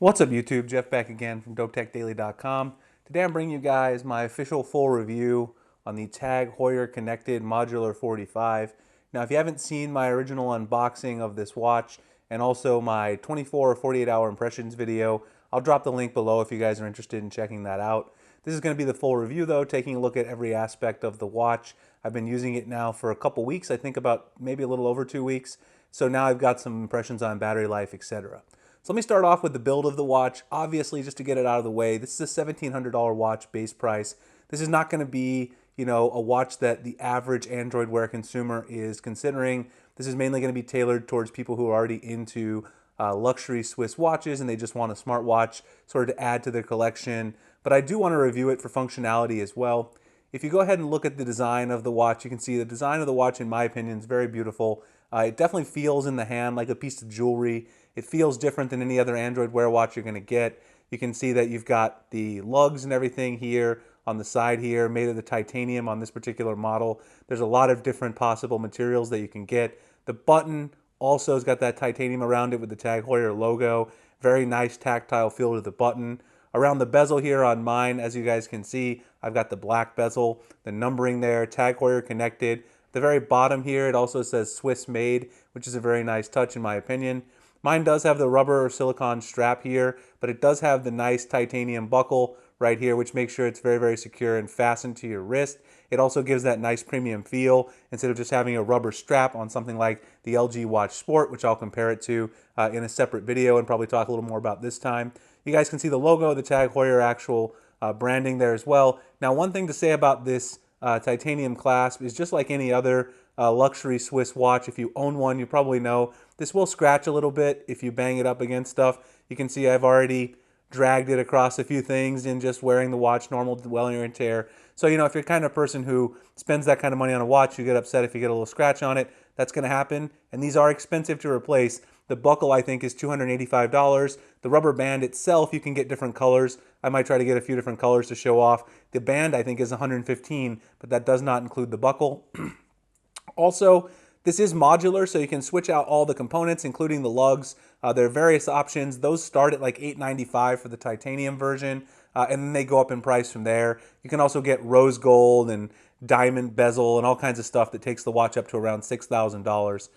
What's up YouTube? Jeff back again from DopeTechDaily.com. Today I'm bringing you guys my official full review on the TAG Heuer Connected Modular 45. Now if you haven't seen my original unboxing of this watch and also my 24 or 48 hour impressions video, I'll drop the link below if you guys are interested in checking that out. This is going to be the full review though, taking a look at every aspect of the watch. I've been using it now for a couple weeks, I think about maybe a little over 2 weeks. So now I've got some impressions on battery life, etc. So let me start off with the build of the watch. Obviously, just to get it out of the way, this is a $1,700 watch base price. This is not going to be, a watch that the average Android Wear consumer is considering. This is mainly going to be tailored towards people who are already into luxury Swiss watches and they just want a smartwatch sort of to add to their collection. But I do want to review it for functionality as well. If you go ahead and look at the design of the watch, you can see the design of the watch, in my opinion, is very beautiful. It definitely feels in the hand like a piece of jewelry. It feels different than any other Android Wear watch you're going to get. You can see that you've got the lugs and everything here on the side here, made of the titanium on this particular model. There's a lot of different possible materials that you can get. The button also has got that titanium around it with the TAG Heuer logo. Very nice tactile feel to the button. Around the bezel here on mine, as you guys can see, I've got the black bezel, the numbering there, TAG Heuer connected. The very bottom here, it also says Swiss made, which is a very nice touch in my opinion. Mine does have the rubber or silicone strap here, but it does have the nice titanium buckle right here, which makes sure it's very, very secure and fastened to your wrist. It also gives that nice premium feel instead of just having a rubber strap on something like the LG Watch Sport, which I'll compare it to in a separate video and probably talk a little more about this time. You guys can see the logo, the TAG Heuer actual branding there as well. Now, one thing to say about this titanium clasp is just like any other luxury Swiss watch. If you own one, you probably know this will scratch a little bit if you bang it up against stuff. You can see I've already dragged it across a few things in just wearing the watch, normal wear and tear. So, if you're the kind of person who spends that kind of money on a watch, you get upset if you get a little scratch on it. That's going to happen, and these are expensive to replace. The buckle, I think, is $285. The rubber band itself, you can get different colors. I might try to get a few different colors to show off. The band, I think, is $115, but that does not include the buckle. Also, this is modular, so you can switch out all the components, including the lugs. There are various options. Those start at like $895 for the titanium version, and then they go up in price from there. You can also get rose gold and diamond bezel and all kinds of stuff that takes the watch up to around $6,000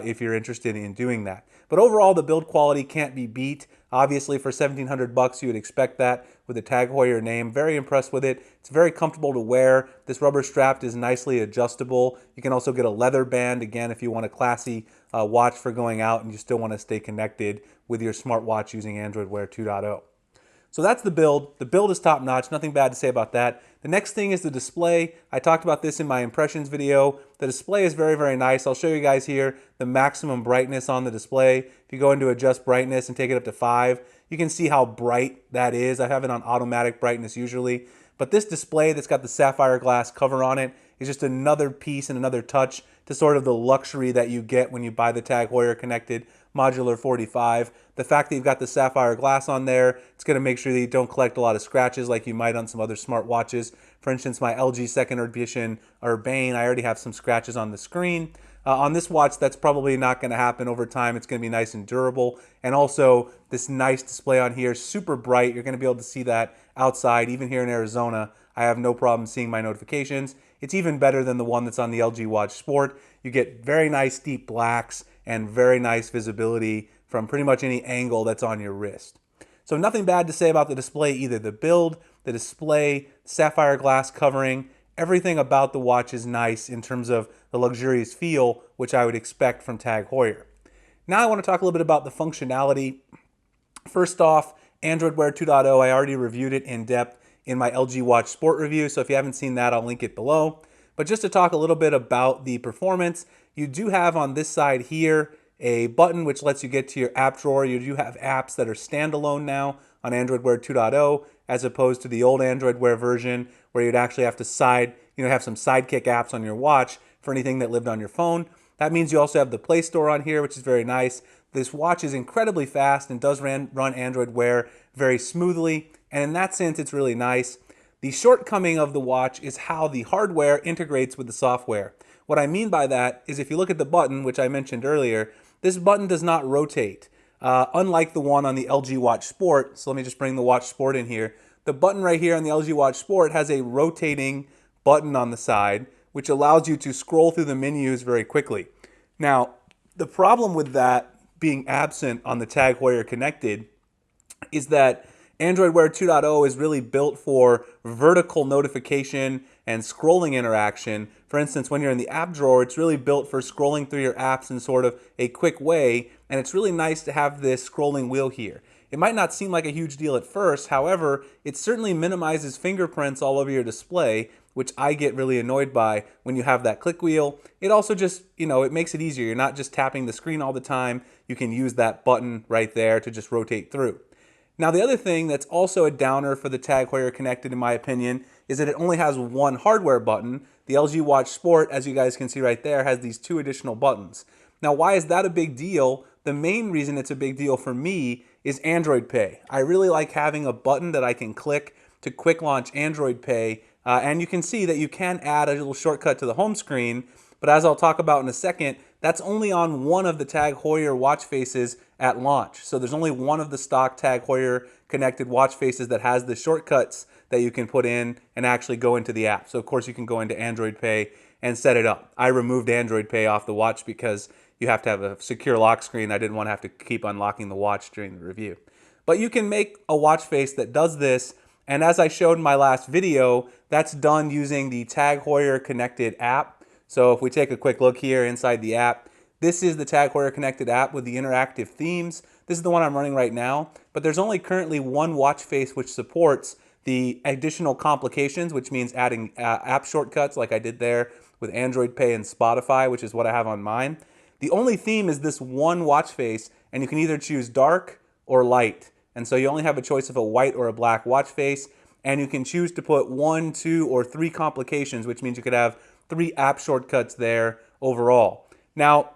if you're interested in doing that. But overall, the build quality can't be beat. Obviously, for $1,700, you would expect that with the TAG Heuer name. Very impressed with it. It's very comfortable to wear. This rubber strap is nicely adjustable. You can also get a leather band, again, if you want a classy watch for going out and you still want to stay connected with your smartwatch using Android Wear 2.0. So that's the build. The build is top notch, nothing bad to say about that. The next thing is the display. I talked about this in my impressions video. The display is very, very nice. I'll show you guys here the maximum brightness on the display. If you go into adjust brightness and take it up to 5, you can see how bright that is. I have it on automatic brightness usually. But this display that's got the sapphire glass cover on it is just another piece and another touch to sort of the luxury that you get when you buy the TAG Heuer Connected Modular 45. The fact that you've got the sapphire glass on there, it's going to make sure that you don't collect a lot of scratches like you might on some other smart watches. For instance, my LG second edition Urbane, I already have some scratches on the screen. On this watch, that's probably not going to happen over time. It's going to be nice and durable. And also, this nice display on here, super bright. You're going to be able to see that outside, even here in Arizona. I have no problem seeing my notifications. It's even better than the one that's on the LG Watch Sport. You get very nice deep blacks and very nice visibility from pretty much any angle that's on your wrist. So nothing bad to say about the display either. The build, the display, sapphire glass covering, everything about the watch is nice in terms of the luxurious feel, which I would expect from TAG Heuer. Now I want to talk a little bit about the functionality. First off, Android Wear 2.0, I already reviewed it in depth in my LG Watch Sport review, so if you haven't seen that, I'll link it below. But just to talk a little bit about the performance, you do have on this side here a button which lets you get to your app drawer. You do have apps that are standalone now on Android Wear 2.0 as opposed to the old Android Wear version where you'd actually have to have some Sidekick apps on your watch for anything that lived on your phone. That means you also have the Play Store on here, which is very nice. This watch is incredibly fast and does run Android Wear very smoothly, and in that sense, it's really nice. The shortcoming of the watch is how the hardware integrates with the software. What I mean by that is if you look at the button, which I mentioned earlier, this button does not rotate. unlike the one on the LG Watch Sport. So let me just bring the Watch Sport in here. The button right here on the LG Watch Sport has a rotating button on the side, which allows you to scroll through the menus very quickly. Now, the problem with that being absent on the Tag Heuer Connected is that Android Wear 2.0 is really built for vertical notification and scrolling interaction. For instance, when you're in the app drawer, it's really built for scrolling through your apps in sort of a quick way, and it's really nice to have this scrolling wheel here. It might not seem like a huge deal at first, however, it certainly minimizes fingerprints all over your display, which I get really annoyed by when you have that click wheel. It also just, it makes it easier. You're not just tapping the screen all the time. You can use that button right there to just rotate through. Now, the other thing that's also a downer for the Tag Heuer Connected, in my opinion, is that it only has one hardware button. The LG Watch Sport, as you guys can see right there, has these two additional buttons. Now, why is that a big deal? The main reason it's a big deal for me is Android Pay. I really like having a button that I can click to quick launch Android Pay, and you can see that you can add a little shortcut to the home screen, but as I'll talk about in a second, that's only on one of the Tag Heuer watch faces at launch. So there's only one of the stock Tag Heuer connected watch faces that has the shortcuts that you can put in and actually go into the app. So of course you can go into Android Pay and set it up. I removed Android Pay off the watch because you have to have a secure lock screen. I didn't want to have to keep unlocking the watch during the review. But you can make a watch face that does this, and as I showed in my last video, that's done using the Tag Heuer Connected app. So if we take a quick look here inside the app, this is the Tag Heuer Connected app with the interactive themes. This is the one I'm running right now, but there's only currently one watch face which supports the additional complications, which means adding app shortcuts like I did there with Android Pay and Spotify, which is what I have on mine. The only theme is this one watch face, and you can either choose dark or light. And so you only have a choice of a white or a black watch face, and you can choose to put 1, 2, or 3 complications, which means you could have 3 app shortcuts there overall. Now,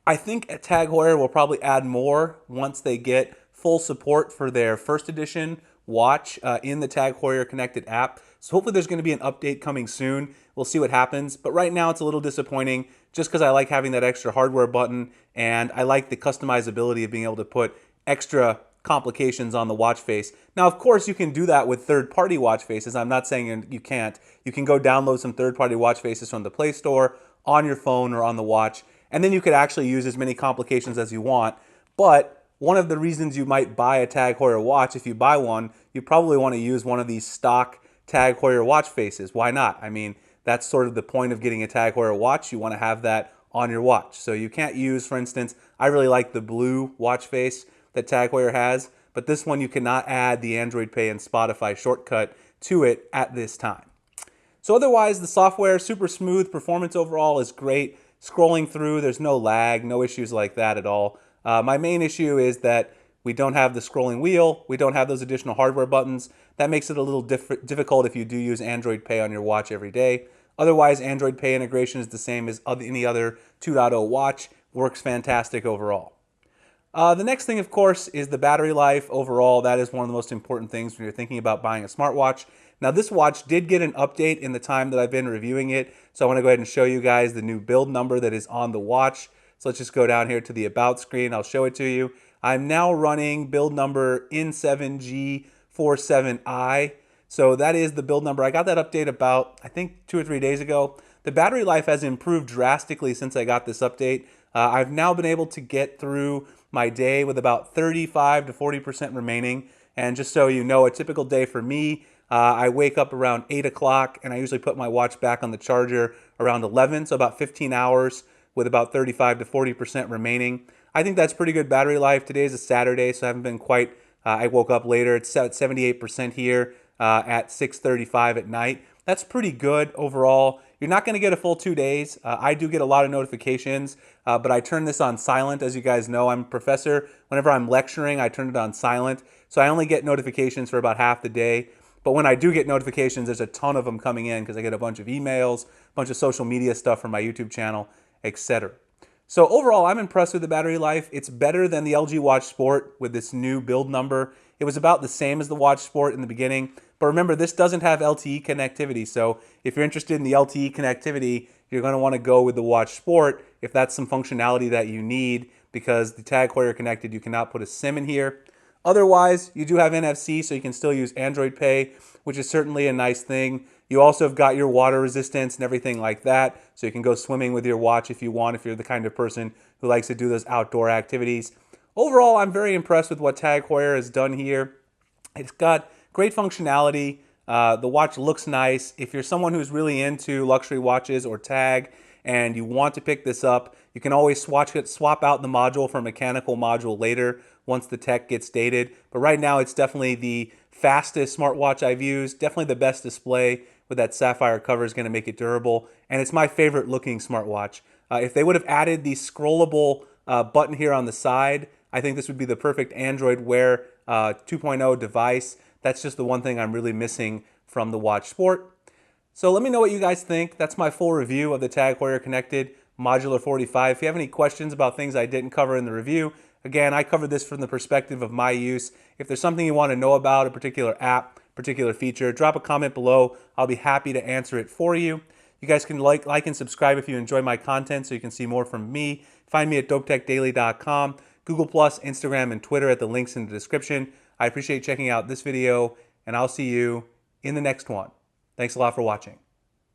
I think Tag Heuer will probably add more once they get full support for their first edition watch in the Tag Heuer Connected app. So hopefully there's going to be an update coming soon. We'll see what happens. But right now it's a little disappointing just because I like having that extra hardware button, and I like the customizability of being able to put extra complications on the watch face. Now, of course, you can do that with third-party watch faces. I'm not saying you can't. You can go download some third-party watch faces from the Play Store on your phone or on the watch, and then you could actually use as many complications as you want. But one of the reasons you might buy a Tag Heuer watch, if you buy one, you probably want to use one of these stock Tag Heuer watch faces. Why not? I mean, that's sort of the point of getting a Tag Heuer watch. You want to have that on your watch. So you can't use, for instance, I really like the blue watch face that Tag Heuer has, but this one you cannot add the Android Pay and Spotify shortcut to it at this time. So otherwise, the software, super smooth, performance overall is great. Scrolling through, there's no lag, no issues like that at all. My main issue is that we don't have the scrolling wheel, we don't have those additional hardware buttons. That makes it a little difficult if you do use Android Pay on your watch every day. Otherwise, Android Pay integration is the same as any other 2.0 watch, works fantastic overall. The next thing, of course, is the battery life. Overall, that is one of the most important things when you're thinking about buying a smartwatch. Now, this watch did get an update in the time that I've been reviewing it, so I want to go ahead and show you guys the new build number that is on the watch. So let's just go down here to the About screen. I'll show it to you. I'm now running build number N7G47I. So that is the build number. I got that update about, I think, 2 or 3 days ago. The battery life has improved drastically since I got this update. I've now been able to get through my day with about 35 to 40% remaining. And just so you know, a typical day for me, I wake up around 8 o'clock and I usually put my watch back on the charger around 11, so about 15 hours with about 35 to 40% remaining. I think that's pretty good battery life. Today is a Saturday, so I haven't been quite, I woke up later. It's at 78% here at 6:35 at night. That's pretty good overall. You're not going to get a full 2 days. I do get a lot of notifications, but I turn this on silent. As you guys know, I'm a professor. Whenever I'm lecturing, I turn it on silent. So I only get notifications for about half the day. But when I do get notifications, there's a ton of them coming in because I get a bunch of emails, a bunch of social media stuff from my YouTube channel, etc. So overall, I'm impressed with the battery life. It's better than the LG Watch Sport with this new build number. It was about the same as the Watch Sport in the beginning. But remember, this doesn't have LTE connectivity. So if you're interested in the LTE connectivity, you're going to want to go with the Watch Sport if that's some functionality that you need. because the Tag Heuer Connected, you cannot put a SIM in here. Otherwise, you do have NFC, so you can still use Android Pay, which is certainly a nice thing. You also have got your water resistance and everything like that, so you can go swimming with your watch if you want, if you're the kind of person who likes to do those outdoor activities. Overall, I'm very impressed with what Tag Heuer has done here. It's got great functionality. The watch looks nice. If you're someone who's really into luxury watches or Tag and you want to pick this up, you can always swap out the module for a mechanical module later once the tech gets dated. But right now, it's definitely the fastest smartwatch I've used, definitely the best display with that sapphire cover is going to make it durable, and it's my favorite looking smartwatch. If they would have added the scrollable button here on the side, I think this would be the perfect Android Wear 2.0 device. That's just the one thing I'm really missing from the Watch Sport. So let me know what you guys think. That's my full review of the Tag Heuer Connected Modular 45. If you have any questions about things I didn't cover in the review, again, I covered this from the perspective of my use. If there's something you want to know about, a particular app, particular feature, drop a comment below. I'll be happy to answer it for you. You guys can like and subscribe if you enjoy my content so you can see more from me. Find me at dopetechdaily.com, Google+, Instagram, and Twitter at the links in the description. I appreciate checking out this video, and I'll see you in the next one. Thanks a lot for watching.